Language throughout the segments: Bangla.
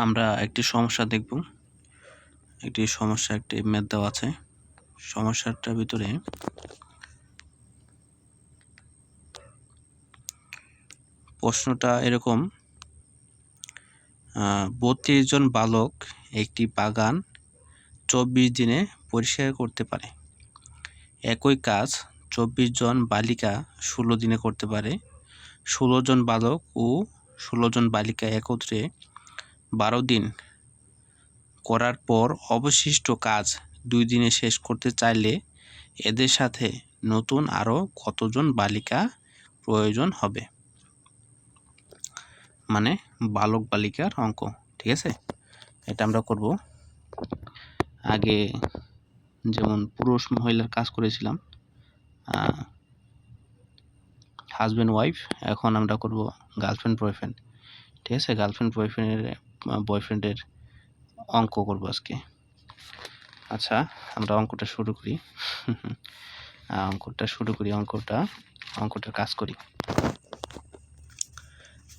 আমরা একটি সমস্যা দেখব। একটি ম্যাথ দেওয়া আছে। সমস্যাটার ভিতরে প্রশ্নটা এরকম, 32 জন বালক একটি বাগান 24 দিনে পরিষ্কার করতে পারে। একই কাজ 24 জন বালিকা 16 দিনে করতে পারে। 16 জন বালক ও 16 জন বালিকা একত্রে 12 দিন করার পর অবশিষ্ট কাজ 2 দিনে শেষ করতে চাইলে এদের সাথে নতুন আরও কতজন বালিকা প্রয়োজন হবে? মানে বালক বালিকার অঙ্ক। ঠিক আছে, এটা আমরা করব। আগে যেমন পুরুষ মহিলার কাজ করেছিলাম, হাজব্যান্ড ওয়াইফ, এখন আমরা করব গার্লফ্রেন্ড বয়ফ্রেন্ড। ঠিক আছে, গার্লফ্রেন্ড বয়ফ্রেন্ডের অঙ্ক করব আজকে। আচ্ছা, আমরা অঙ্কটা শুরু করি। অঙ্কটার কাজ করি।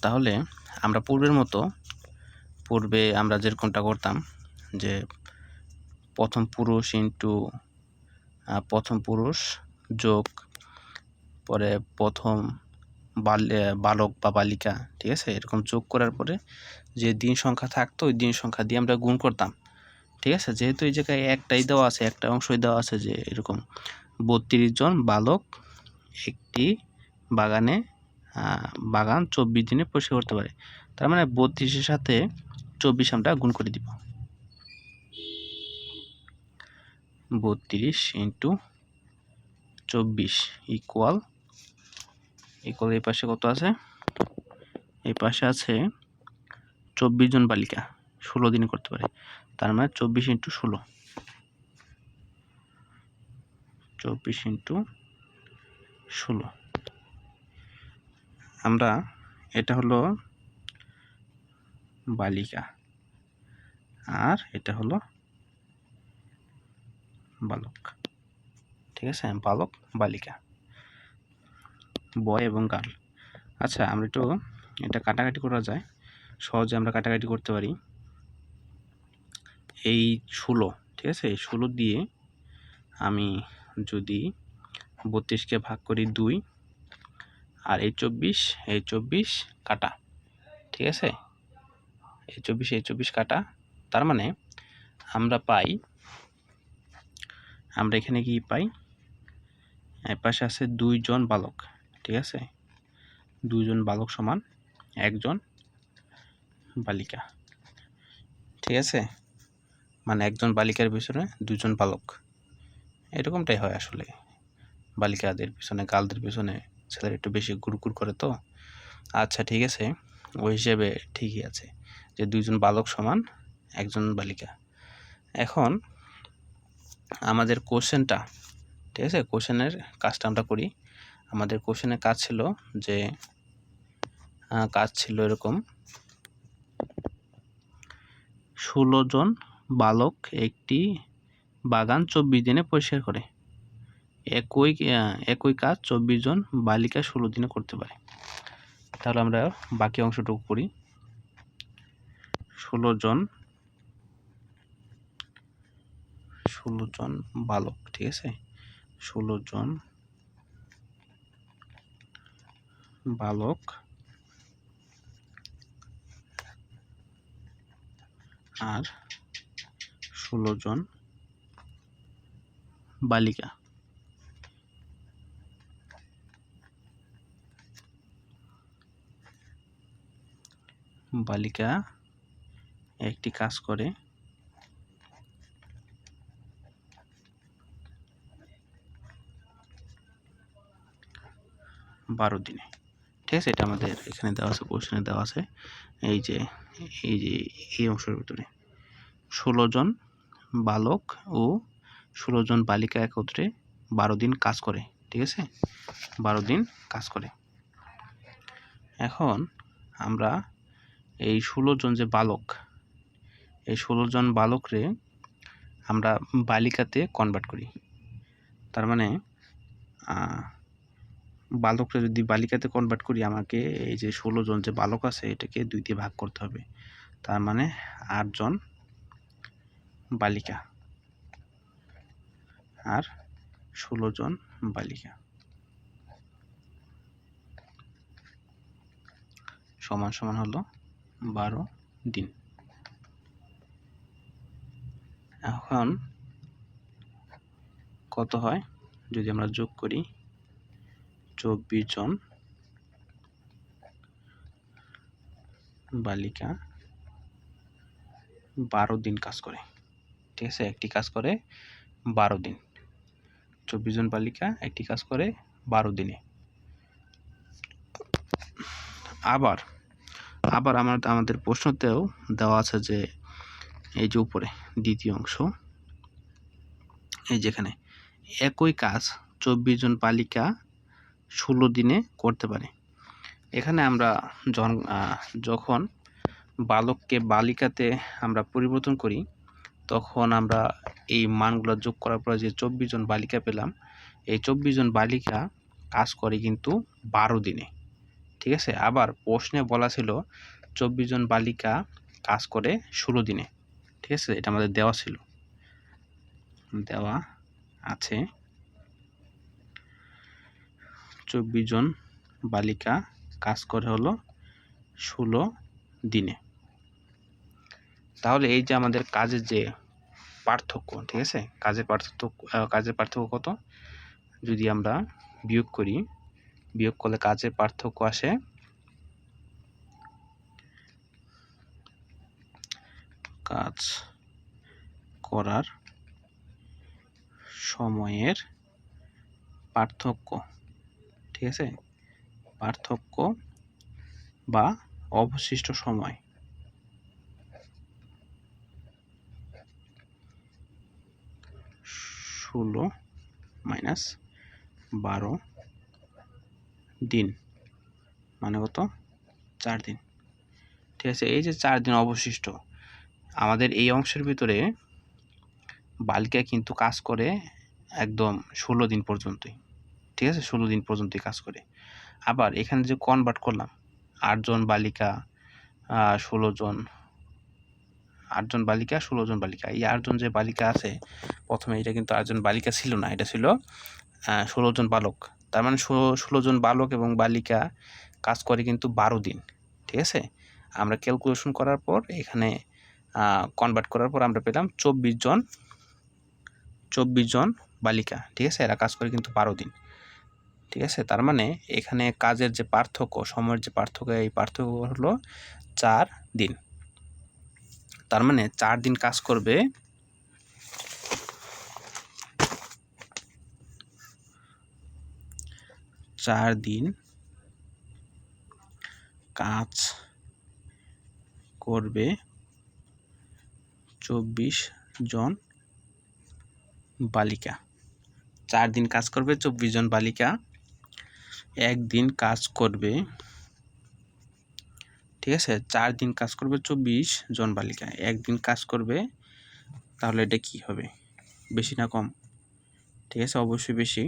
তাহলে আমরা পূর্বে আমরা যেরকমটা করতাম, যে প্রথম পুরুষ যোগ পরে প্রথম বালক বা বালিকা, ঠিক আছে, এরকম যোগ করার পরে যে দিন সংখ্যা থাকতো ওই দিন সংখ্যা দিয়ে আমরা গুণ করতাম। ঠিক আছে, যেহেতু এই জায়গায় একটা অংশই দেওয়া আছে যে এরকম 32 জন বালক একটি বাগান 24 দিনে পরিষ্কার করতে পারে। তার মানে 32-এর সাথে 24 আমরা গুণ করে দিব। 32 × 24 ইকুয়াল এই পাশে কত আছে? এই পাশে আছে 24 জন বালিকা 16 দিনে করতে পারে। তার মানে 24 × 16। 24 × 16। আমরা এটা হলো বালিকা আর এটা হলো বালক। ঠিক আছে, বালক বালিকা, বয় এবং গার্ল। আচ্ছা, আমরা একটু এটা কাটাকাটি করা যায়, সহজে আমরা কাটাকাটি করতে পারি। এই 16, ঠিক আছে, এই 16 দিয়ে আমি যদি 32-কে ভাগ করি 2 আর এই 24 কাটা, ঠিক আছে, এই 24 কাটা, তার মানে আমরা এখানে কি পাই? এর পাশে আছে 2 জন বালক। ঠিক আছে, 2 জন বালক সমান 1 জন বালিকা। ঠিক আছে, মানে 1 জন বালিকার পিছনে 2 জন বালক, এরকমটাই হয় আসলে। বালিকাদের পিছনে গার্লদের পিছনে ছেলেরা একটু বেশি গুড়গুড় করে তো। আচ্ছা, ঠিক আছে, ওই হিসেবে ঠিকই আছে যে 2 জন বালক সমান 1 জন বালিকা। এখন আমাদের কোশ্চেনটা, ঠিক আছে, কোশ্চেনের কাজটা আমরা করি। আমাদের কোশ্চেনের কাজ ছিল এরকম, 16 জন বালক একটি বাগান 24 দিনে পরিষ্কার করে। একই কাজ 24 জন বালিকা 16 দিনে করতে পারে। তাহলে আমরা বাকি অংশটুকু করি। 16 জন বালক, ঠিক আছে, 16 জন বালক আর 16 জন বালিকা। বালিকা একটি কাজ করে 12 দিনে। ঠিক আছে, এটা আমাদের এখানে দেওয়া আছে, কোশ্চেনে দেওয়া আছে। এই অংশের ভিতরে 16 জন বালক ও 16 জন বালিকা একত্রে 12 দিন কাজ করে। ঠিক আছে, 12 দিন কাজ করে। এখন আমরা এই 16 জন যে বালক, এই 16 জন বালকরে আমরা বালিকাতে কনভার্ট করি। তার মানে বালকরা যদি বালিকাতে কনভার্ট করি, আমাকে এই যে 16 জন যে বালক আছে এটাকে 2 দিয়ে ভাগ করতে হবে। তার মানে 8 জন বালিকা আর 16 জন বালিকা সমান সমান হলো 12 দিন। এখন কত হয় যদি আমরা যোগ করি, 24 জন বালিকা 12 দিন কাজ করে। ঠিক আছে, একটি কাজ করে 12 দিন। 24 জন বালিকা একটি কাজ করে 12 দিনে। আবার আমাদের প্রশ্নতেও দেওয়া আছে যে এই যে উপরে দ্বিতীয় অংশ, এই যেখানে একই কাজ 24 জন বালিকা 16 দিনে করতে পারে। এখানে আমরা যখন বালককে বালিকাতে আমরা পরিবর্তন করি, তখন আমরা এই মানগুলো যোগ করার পর যে 24 জন বালিকা পেলাম, এই 24 জন বালিকা কাজ করে কিন্তু 12 দিনে। ঠিক আছে, আবার প্রশ্নে বলা ছিল 24 জন বালিকা কাজ করে 16 দিনে। ঠিক আছে, এটা আমাদের দেওয়া ছিল, দেওয়া আছে 24 জন বালিকা কাজ করে হলো 16 দিনে। তাহলে এই যে আমাদের কাজের যে পার্থক্য, ঠিক আছে, কাজের পার্থক্য কত? যদি আমরা বিয়োগ করি, বিয়োগ করলে কাজের পার্থক্য আসে কাজ করার সময়ের পার্থক্য। ঠিক আছে, পার্থক্য বা অবশিষ্ট সময়। ষোলো মাইনাস 12 দিন মানে কত? 4 দিন। ঠিক আছে, এই যে 4 দিন অবশিষ্ট, আমাদের এই অংশের ভিতরে বালিকা কিন্তু কাজ করে একদম 16 দিন পর্যন্তই। ঠিক আছে, 16 দিন পর্যন্তই কাজ করে। আবার এখানে যে কনভার্ট করলাম 8 জন বালিকা 16 জন, 8 জন বালিকা 16 জন বালিকা, এই 8 জন যে বালিকা আছে, প্রথমে এটা কিন্তু 8 জন বালিকা ছিল না, এটা ছিল 16 জন বালক। তার মানে 16 জন বালক এবং বালিকা কাজ করে কিন্তু 12 দিন। ঠিক আছে, আমরা ক্যালকুলেশন করার পর এখানে কনভার্ট করার পর আমরা পেলাম 24 জন বালিকা। ঠিক আছে, এরা কাজ করে কিন্তু 12 দিন। ঠিক আছে, তার মানে এখানে কাজের যে পার্থক্য, সময়ের যে পার্থক্য, এই পার্থক্য হলো 4 দিন। তার মানে 4 দিন কাজ করবে, 4 দিন কাজ করবে 24 জন বালিকা। 4 দিন কাজ করবে 24 জন বালিকা, একদিন কাজ করবে, ঠিক আছে, 4 দিন কাজ করবে 24 জন বালিকা, একদিন কাজ করবে। তাহলে এটা কি হবে, বেশি না কম? ঠিক আছে, অবশ্যই বেশি।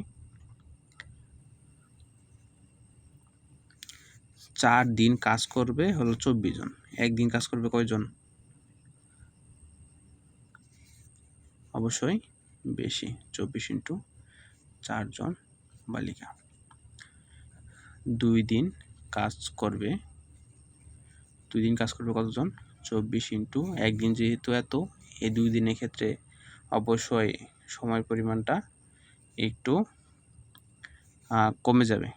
4 দিন কাজ করবে হলো 24 জন, একদিন কাজ করবে কয়জন? অবশ্যই বেশি, 24 ইন্টু 4 জন বালিকা। 2 দিন কাজ করবে, 2 দিন কাজ করবে কতজন? 24 ইন্টু একদিন, যেহেতু এত, এই 2 দিনের ক্ষেত্রে অবশ্যই সময়ের পরিমাণটা একটু কমে যাবে।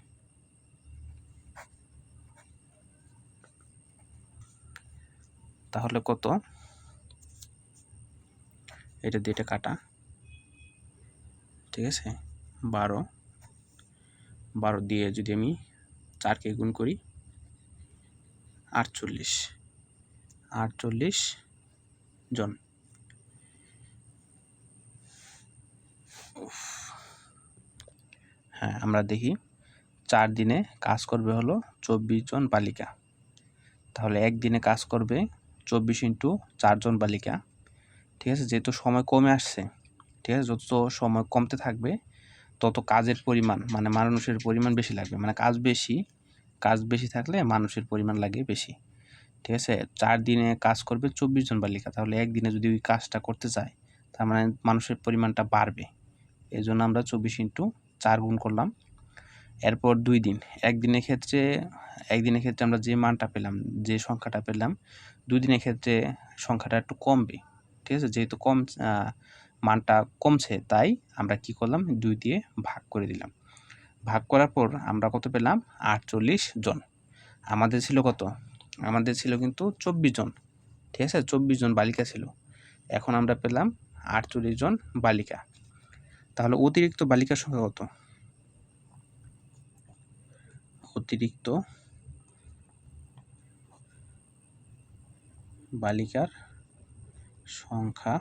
তাহলে কত? এটা দিয়ে এটা কাটা, ঠিক আছে, 12 দিয়ে যদি আমি 4কে গুণ করি, 48 জন। হ্যাঁ, আমরা দেখি 4 দিনে কাজ করবে হলো 24 জন বালিকা। তাহলে একদিনে কাজ করবে 24 ইন্টু 4 জন বালিকা। ঠিক আছে, যেহেতু সময় কমে আসছে, ঠিক আছে, যত সময় কমতে থাকবে তত কাজের পরিমাণ মানে মানুষের পরিমাণ বেশি লাগবে, মানে কাজ বেশি থাকলে মানুষের পরিমাণ লাগে বেশি। ঠিক আছে, 4 দিনে কাজ করবে 24 জন বালিকা, তাহলে একদিনে যদি ওই কাজটা করতে চায় তার মানে মানুষের পরিমাণটা বাড়বে। এই জন্য আমরা 24 × 4 গুণ করলাম। এরপর 2 দিন, একদিনের ক্ষেত্রে আমরা যে মানটা পেলাম, যে সংখ্যাটা পেলাম, 2 দিনের ক্ষেত্রে সংখ্যাটা একটু কমবে। ঠিক আছে, যেহেতু মানটা কমছে তাই আমরা কি করলাম, 2 দিয়ে ভাগ করে দিলাম। ভাগ করার পর আমরা কত পেলাম, 48 জন। আমাদের ছিল কত, আমাদের ছিল কিন্তু 24 জন। ঠিক আছে, 24 জন বালিকা ছিল। এখন আমরা পেলাম 48 জন বালিকা। তাহলে অতিরিক্ত বালিকার সংখ্যা কত, অতিরিক্ত বালিকার সংখ্যা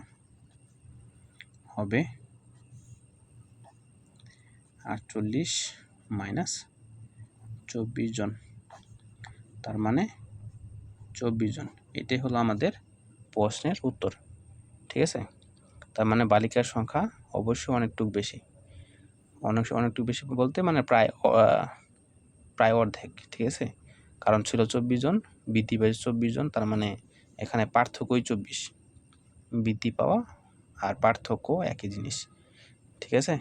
হবে 48 - 24 জন, তার মানে 24 জন। এটাই হলো আমাদের প্রশ্নের উত্তর। ঠিক আছে, তার মানে বালিকার সংখ্যা অবশ্যই অনেকটুকু বেশি, অনেকটুকু বেশি বলতে মানে প্রায় অর্ধেক। ঠিক আছে, কারণ ছিল 24 জন, বৃদ্ধি পেয়েছে 24 জন, তার মানে এখানে পার্থক্যই 24, বৃদ্ধি পাওয়া আর পার্থক্য একই জিনিস। ঠিক আছে।